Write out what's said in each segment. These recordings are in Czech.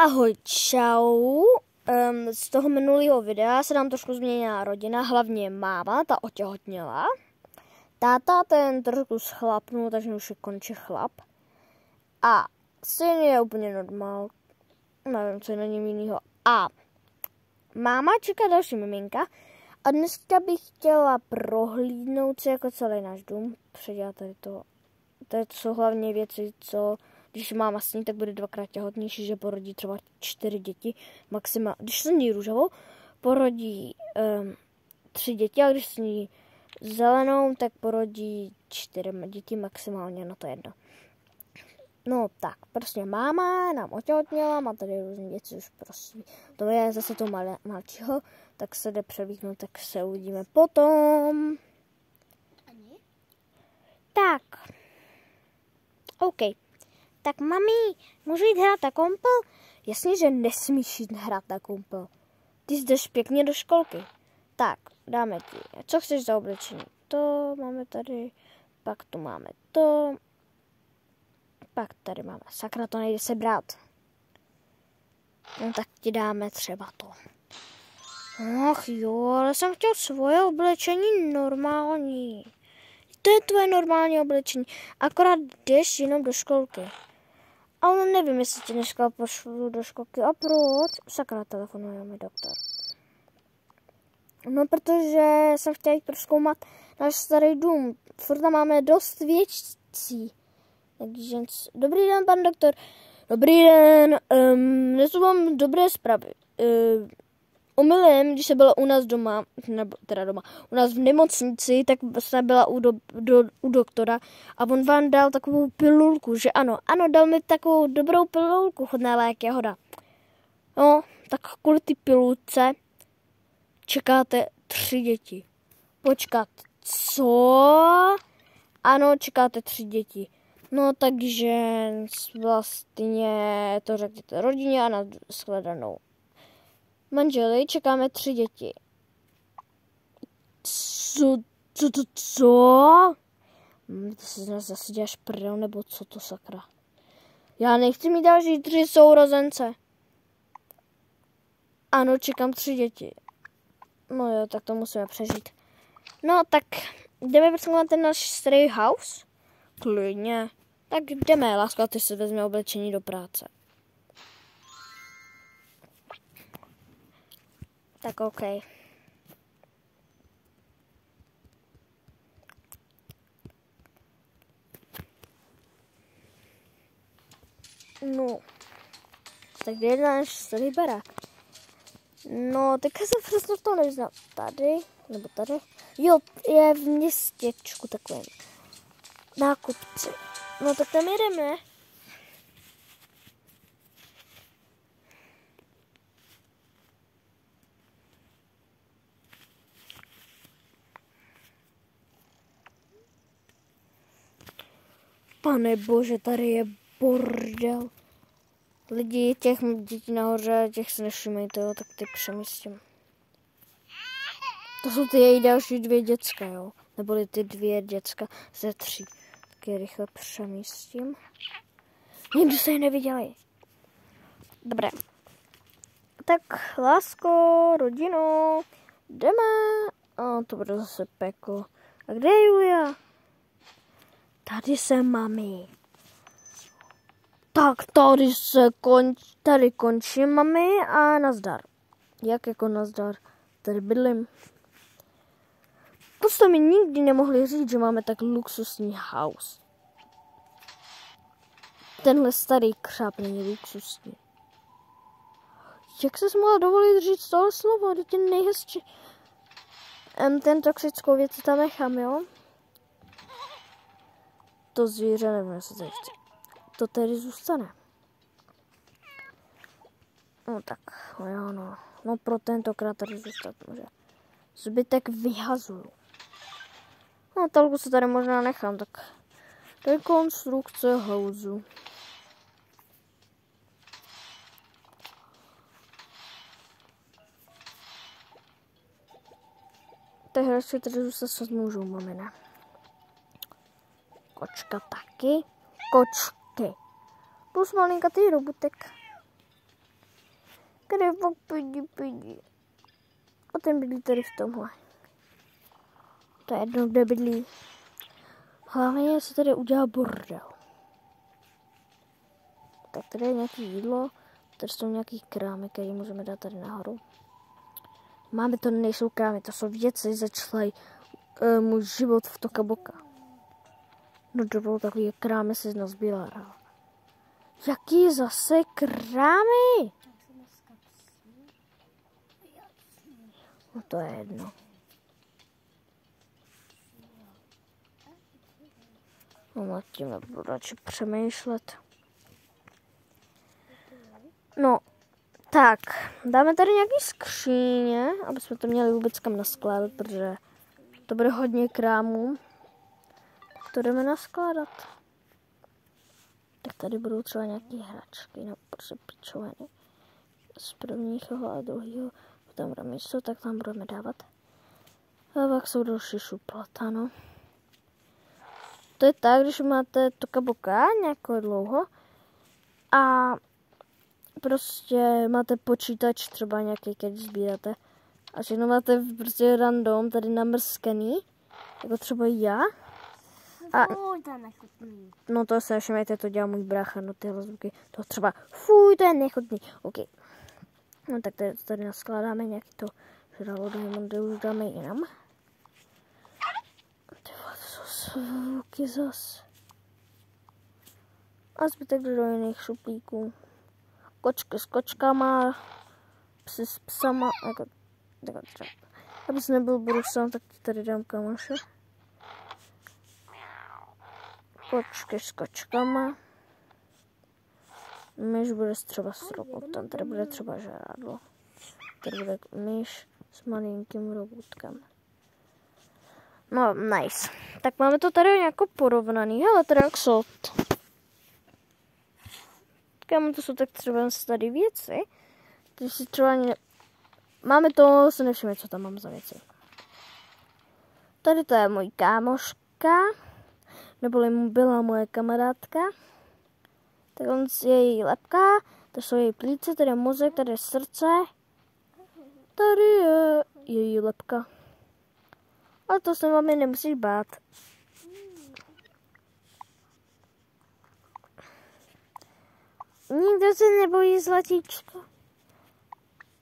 Ahoj, čau. Z toho minulého videa se nám trošku změnila rodina, hlavně máma, ta otěhotněla. Táta ten trošku schlapnul, takže už je konče chlap. A syn je úplně normál, nevím, co je na něm jinýho. A máma čeká další miminka a dneska bych chtěla prohlídnout si jako celý náš dům, předělat tady to. To jsou hlavně věci, co když máma sní, tak bude dvakrát těhotnější, že porodí třeba 4 děti, maximálně. Když sní růžovou, porodí 3 děti, a když sní zelenou, tak porodí 4 děti maximálně, no to je jedno. No tak, prostě máma nám otěhotněla, má tady různé věci už prostě. To je zase to malčího, tak se jde převíknout, tak se uvidíme potom. Tak. OK. Tak mami, můžu jít hrát na kompel? Jasně, že nesmíš jít hrát na kompel. Ty jdeš pěkně do školky. Tak, dáme ti. Co chceš za oblečení? To máme tady. Pak tu máme to. Pak tady máme. Sakra, to nejde se brát. No tak ti dáme třeba to. Ach jo, ale jsem chtěl svoje oblečení normální. To je tvoje normální oblečení. Akorát jdeš jenom do školky. Ale nevím, jestli tě dneska pošlu do školky. A proč? Sakra, telefonuje mi doktor. No, protože jsem chtěla jít prozkoumat náš starý dům. Furt tam máme dost věcí. Takže, dobrý den, pan doktor. Dobrý den. Dnes mám dobré zprávy. Omylem, když se byla u nás doma, nebo teda doma, u nás v nemocnici, tak jsem byla u doktora a on vám dal takovou pilulku, že ano, dal mi takovou dobrou pilulku, chodná lék jahoda. No, tak kvůli ty pilulce čekáte 3 děti. Počkat, co? Ano, čekáte 3 děti. No, takže vlastně to řekněte rodině a na shledanou. Manželi, čekáme 3 děti. Co? Ty si z nás zase děláš prdel, nebo co to sakra? Já nechci mít další 3 sourozence. Ano, čekám 3 děti. No jo, tak to musíme přežít. No, tak jdeme prozkoumat ten náš starý house? Klidně. Tak jdeme, láska, ty si vezme oblečení do práce. Tak OK. No. Tak kde je náš starý barák? No, teďka jsem přesně to neznal. Tady? Nebo tady? Jo, je v městěčku takovém. Nákupci. No tak tam jedeme. Pane bože, tady je bordel. Lidi, těch dětí nahoře, těch se nevšimejte, jo, tak ty přemístím. To jsou ty její další 2 děcka, jo. Neboli ty 2 děcka ze 3. Tak je rychle přemístím. Nikdo se je neviděli. Dobré. Tak, lásko, rodino, jdeme. A to bude zase peklo. A kde je Julia? Tady jsem, mami. Tak tady končím, mami, a nazdar. Jak jako nazdar? Tady bydlím. To jste mi nikdy nemohli říct, že máme tak luxusní house. Tenhle starý křáp není luxusní. Jak se mohla dovolit říct tohle slovo? To je nejhezčí. Ten toxickou věc tam nechám, jo? To zvíře nevím, jestli to chci. To tedy zůstane. No tak, jo no. No pro tentokrát tady zůstat může. Zbytek vyhazuju. No telku se tady možná nechám, tak rekonstrukce houseu. Ty hračky tady zůstat můžou, mamina. Kočka taky. Kočky. Plus malinkatý robotek. Kde pak pidi. A ten bydlí tady v tomhle. To je jedno, kde bydlí. Hlavně se tady udělá bordel. Tak tady je nějaké jídlo. Tady jsou nějaký krámy, které můžeme dát tady nahoru. Máme to, nejsou krámy, to jsou věci, začaly můj život v Toca Boca. No to bylo takový krámy, si nazbírala. Jaký zase krámy? No to je jedno. No nad tím nebudu radši přemýšlet. No, tak, dáme tady nějaký skříně, aby jsme to měli vůbec kam naskládat, protože to bude hodně krámů. Tak to jdeme naskládat. Tak tady budou třeba nějaké hračky, no prostě pičoviny. Z prvního a druhého, tam bude místo, tak tam budeme dávat. A pak jsou další šuplata, no. To je tak, když máte Toca Boca nějakou dlouho a prostě máte počítač třeba nějaký, když sbíráte a všechno máte prostě random tady namrskený, jako třeba já. A no to se všimejte, to dělá můj brácha, no tyhle zvuky, to třeba fuj, to je nechutný, ok. No tak tady naskládáme nějaký to žralo diamondy, už dáme jinam. Tyhle to jsou zvuky zas. A zbytek do jiných šuplíků. Kočky s kočkama, psy s psama, jako třeba. Abys nebyl brusem, tak ti tady dám kamoše. Kočky s kočkama. Myš bude třeba s robotem, tady bude třeba žrádlo. Tady bude myš s malinkým robotkem. No, nice. Tak máme to tady nějak porovnaný, hele, tady jak jsou. Kámo, to jsou tak třeba tady věci. Když si třeba máme to, se nevšimne, co tam mám za věci. Tady to je můj kámoška, neboli byla moje kamarádka. Tak on je její lebka, tady jsou její plíce, tady je mozek, tady je srdce. Tady je její lebka. Ale to se vám nemusíš bát. Nikdo se nebojí, zlatíčko.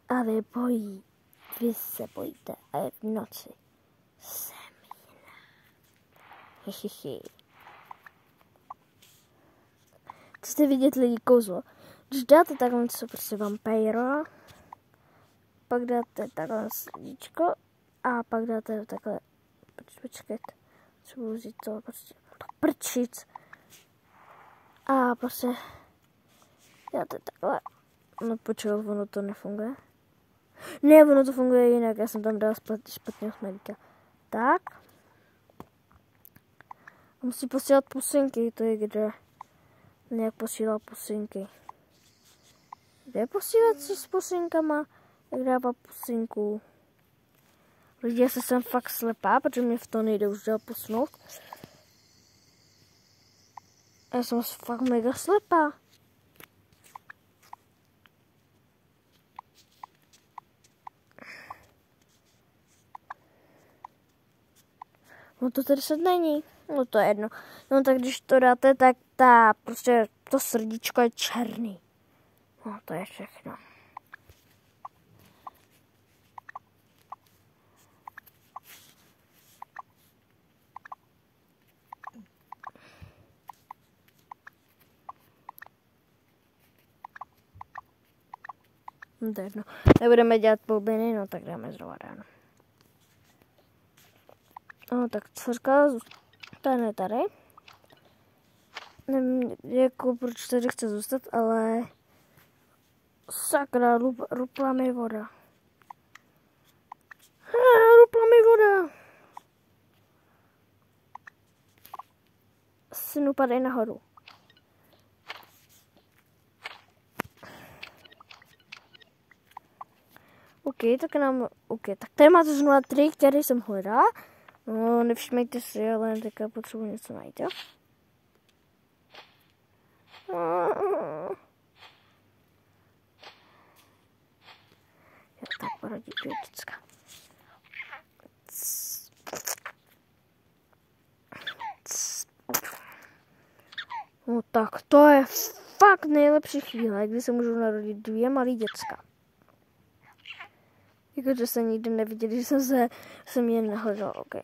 Ale bojí. Vy se bojíte a je v noci. Semína. Hihihi. Chcete vidět lidi kouzlo? Když dáte takhle co prostě vampíro, pak dáte takhle srdíčko a pak dáte takhle, počkejte, třeba vzít to prostě prčic a prostě dáte takhle, no počkej, ono to nefunguje. Ne, ono to funguje jinak, já jsem tam dala špatného smedíka. Tak. A musí posílat pusinky, to je kde. Nějak posílá pusinky. Kde posílat si s pusinkama? Jak dává pusinku? Lidi, já jsem fakt slepá, protože mě v to nejde už dál posnout. Já jsem fakt mega slepá. No to tady se není. No to je jedno. No tak když to dáte, tak prostě to srdíčko je černý. No to je všechno. No to je jedno. Nebudeme dělat blbiny, no tak dáme znovu ráno. No tak dcerka zůstane tady. Nevím, jako proč tady chce zůstat, ale sakra, rupla mi voda. Rupla mi voda. Synu, padej nahoru. Tak tady máte znovu trik, který jsem hledala. No, nevšimejte si, ale teďka potřebuji něco najít, jo? porodit dvě děcka. No tak to je fakt nejlepší chvíle, kdy se můžou narodit dvě malý děcka. Jakože se nikdy neviděli, že jsem je nehledal, ok.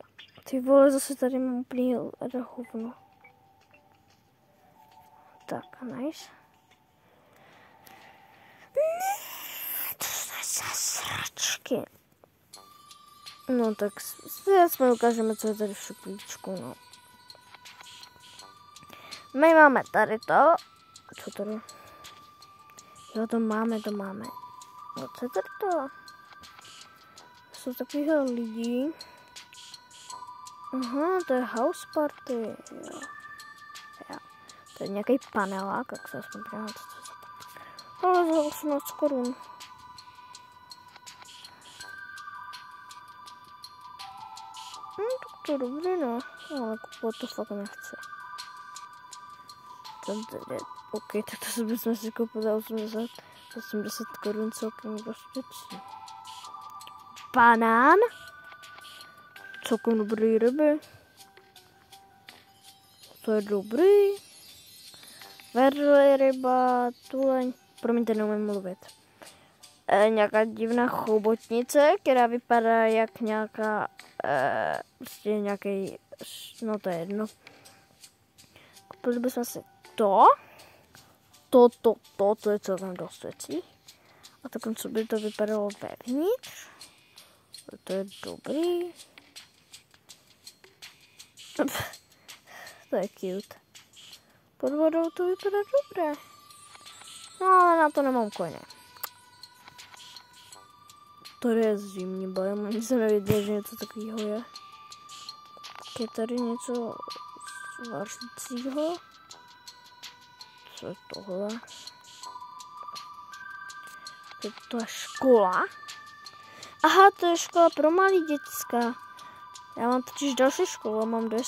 Ty vole, zase tady mám úplně hovno. Tak, nice. To jsou za sračky. No tak jsme ukážeme, co je tady v šuplíčku, no. My máme tady to. Co tady? Jo, to máme. No co je tady to? Jsou takovýhle lidi. Aha, to je house party. Jo. To je nějaký panelák, jak se aspoň přijde, co to je. Ale za 18 korun. Tak to je dobrý, no. Ale kupovat to fakt nechci. Ok, tak to bychom si koupili za 80 korun celkem bezpečný. Banán. Celkem dobrý ryby. To je dobrý. Vedle ryba, tuleň. Promiňte, neumím mluvit. Nějaká divná chobotnice, která vypadá jak nějaká, prostě nějaký, no to je jedno. Koupili bychom si to je celkem dost věcí. A takhle, co by to vypadalo vevnitř. To je dobrý. To je cute. Pod vodou to vypadá dobré. No ale na to nemám koně. To je zimní bajem, ani jsem nevěděl, že něco takového je. Je tady něco vařícího. Co je tohle? To je škola. Aha, to je škola pro malý děcka. Já mám totiž další školu, mám 2